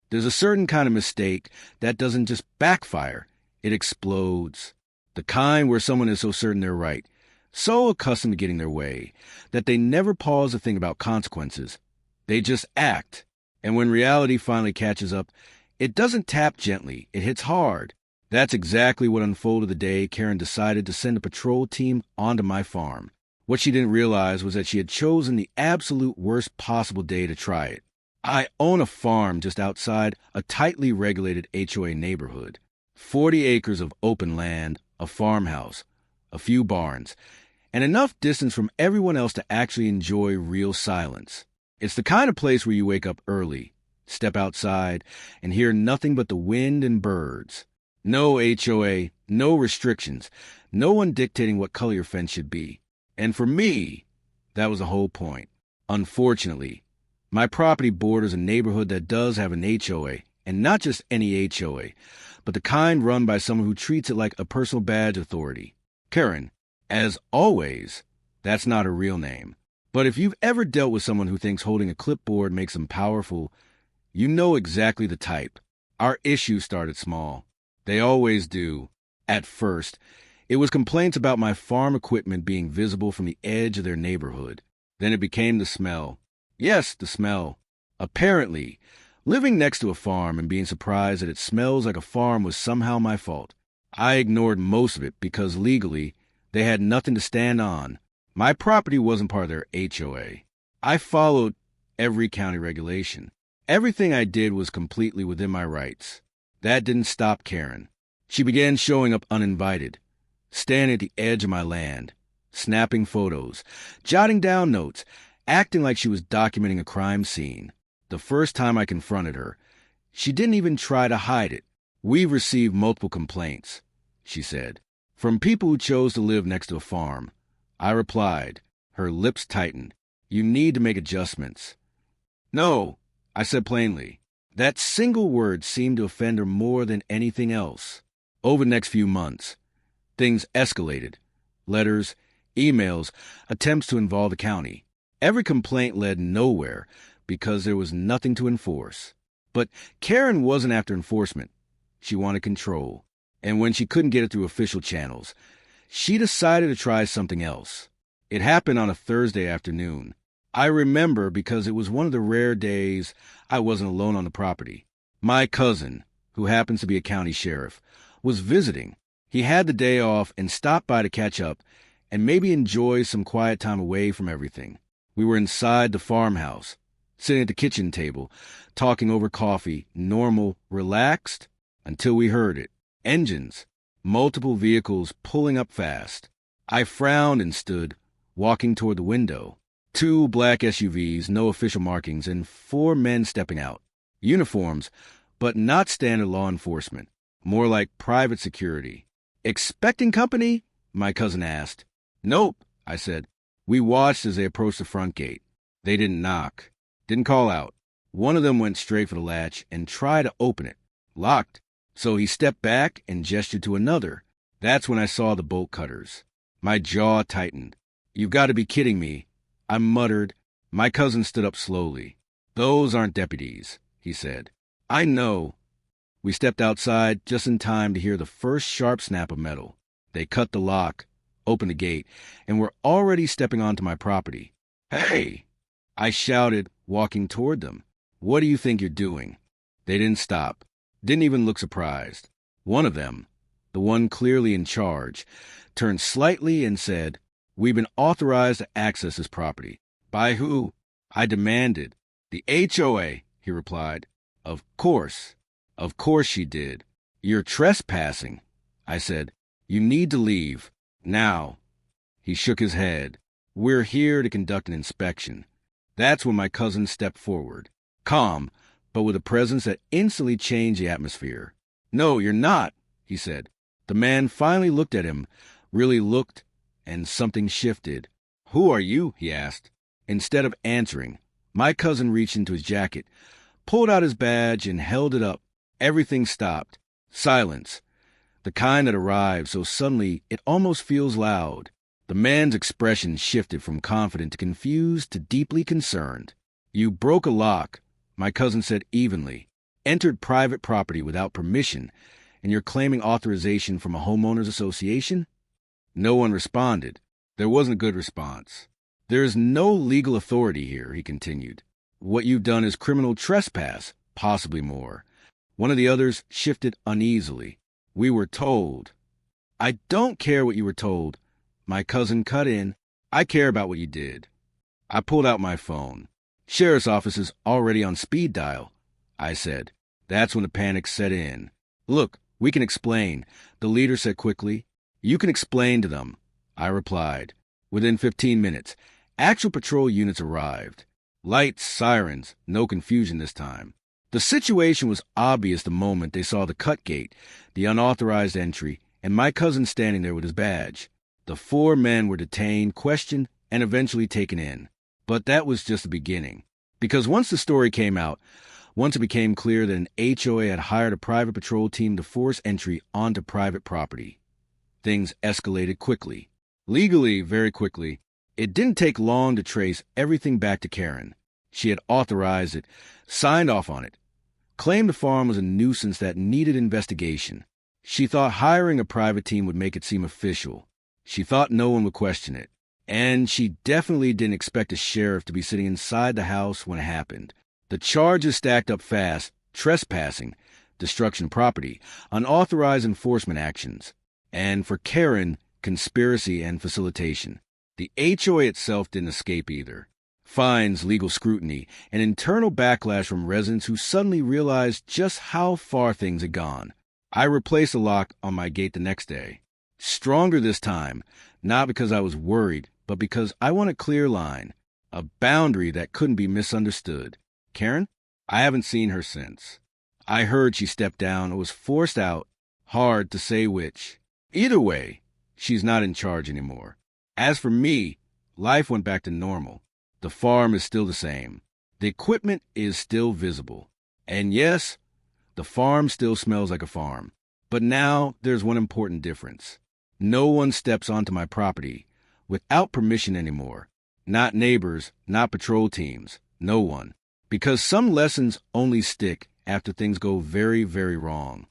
There's a certain kind of mistake that doesn't just backfire, it explodes. The kind where someone is so certain they're right, so accustomed to getting their way, that they never pause to think about consequences. They just act. And when reality finally catches up, it doesn't tap gently, it hits hard. That's exactly what unfolded the day Karen decided to send a patrol team onto my farm. What she didn't realize was that she had chosen the absolute worst possible day to try it. I own a farm just outside a tightly regulated HOA neighborhood. 40 acres of open land, a farmhouse, a few barns, and enough distance from everyone else to actually enjoy real silence. It's the kind of place where you wake up early, step outside, and hear nothing but the wind and birds. No HOA, no restrictions, no one dictating what color your fence should be. And for me, that was the whole point. Unfortunately, my property borders a neighborhood that does have an HOA, and not just any HOA, but the kind run by someone who treats it like a personal badge authority. Karen, as always, that's not her real name. But if you've ever dealt with someone who thinks holding a clipboard makes them powerful, you know exactly the type. Our issue started small. They always do. At first, it was complaints about my farm equipment being visible from the edge of their neighborhood. Then it became the smell. Yes, the smell. Apparently, living next to a farm and being surprised that it smells like a farm was somehow my fault. I ignored most of it because legally, they had nothing to stand on. My property wasn't part of their HOA. I followed every county regulation. Everything I did was completely within my rights. That didn't stop Karen. She began showing up uninvited, standing at the edge of my land, snapping photos, jotting down notes, acting like she was documenting a crime scene. The first time I confronted her, she didn't even try to hide it. "We've received multiple complaints," she said, "from people who chose to live next to a farm." I replied, her lips tightened. "You need to make adjustments." "No," I said plainly. That single word seemed to offend her more than anything else. Over the next few months, things escalated. Letters, emails, attempts to involve the county. Every complaint led nowhere because there was nothing to enforce. But Karen wasn't after enforcement. She wanted control. And when she couldn't get it through official channels, she decided to try something else. It happened on a Thursday afternoon. I remember because it was one of the rare days I wasn't alone on the property. My cousin, who happens to be a county sheriff, was visiting. He had the day off and stopped by to catch up and maybe enjoy some quiet time away from everything. We were inside the farmhouse, sitting at the kitchen table, talking over coffee, normal, relaxed, until we heard it. Engines, multiple vehicles pulling up fast. I frowned and stood, walking toward the window. 2 black SUVs, no official markings, and 4 men stepping out. Uniforms, but not standard law enforcement. More like private security. "Expecting company?" my cousin asked. "Nope," I said. We watched as they approached the front gate. They didn't knock, didn't call out. One of them went straight for the latch and tried to open it. Locked. So he stepped back and gestured to another. That's when I saw the bolt cutters. My jaw tightened. "You've got to be kidding me," I muttered. My cousin stood up slowly. "Those aren't deputies," he said. "I know." We stepped outside just in time to hear the first sharp snap of metal. They cut the lock, opened the gate, and were already stepping onto my property. "Hey!" I shouted, walking toward them. "What do you think you're doing?" They didn't stop, didn't even look surprised. One of them, the one clearly in charge, turned slightly and said, "We've been authorized to access this property." "By who?" I demanded. "The HOA," he replied. Of course she did. "You're trespassing," I said. "You need to leave. Now." He shook his head. "We're here to conduct an inspection." That's when my cousin stepped forward, calm, but with a presence that instantly changed the atmosphere. "No, you're not," he said. The man finally looked at him, really looked, and something shifted. "Who are you?" he asked. Instead of answering, my cousin reached into his jacket, pulled out his badge, and held it up. Everything stopped. Silence. The kind that arrives so suddenly it almost feels loud. The man's expression shifted from confident to confused to deeply concerned. "You broke a lock," my cousin said evenly. entered private property without permission, and you're claiming authorization from a homeowners association? No one responded. There wasn't a good response. There is no legal authority here, he continued. What you've done is criminal trespass, possibly more. One of the others shifted uneasily. We were told. I don't care what you were told. My cousin cut in. I care about what you did. I pulled out my phone. Sheriff's office is already on speed dial, I said. That's when the panic set in. Look, we can explain, the leader said quickly. You can explain to them, I replied. Within 15 minutes, actual patrol units arrived. Lights, sirens, no confusion this time. The situation was obvious the moment they saw the cut gate, the unauthorized entry, and my cousin standing there with his badge. The 4 men were detained, questioned, and eventually taken in. But that was just the beginning. Because once the story came out, once it became clear that an HOA had hired a private patrol team to force entry onto private property, things escalated quickly. Legally, very quickly. It didn't take long to trace everything back to Karen. She had authorized it, signed off on it, claimed the farm was a nuisance that needed investigation. She thought hiring a private team would make it seem official. She thought no one would question it. And she definitely didn't expect a sheriff to be sitting inside the house when it happened. The charges stacked up fast: trespassing, destruction of property, unauthorized enforcement actions, and for Karen, conspiracy and facilitation. The HOA itself didn't escape either. Fines, legal scrutiny, and internal backlash from residents who suddenly realized just how far things had gone. I replaced the lock on my gate the next day. Stronger this time, not because I was worried, but because I want a clear line, a boundary that couldn't be misunderstood. Karen? I haven't seen her since. I heard she stepped down or was forced out, hard to say which. Either way, she's not in charge anymore. As for me, life went back to normal. The farm is still the same. The equipment is still visible. And yes, the farm still smells like a farm. But now there's one important difference. No one steps onto my property without permission anymore. Not neighbors, not patrol teams, no one. Because some lessons only stick after things go very, very wrong.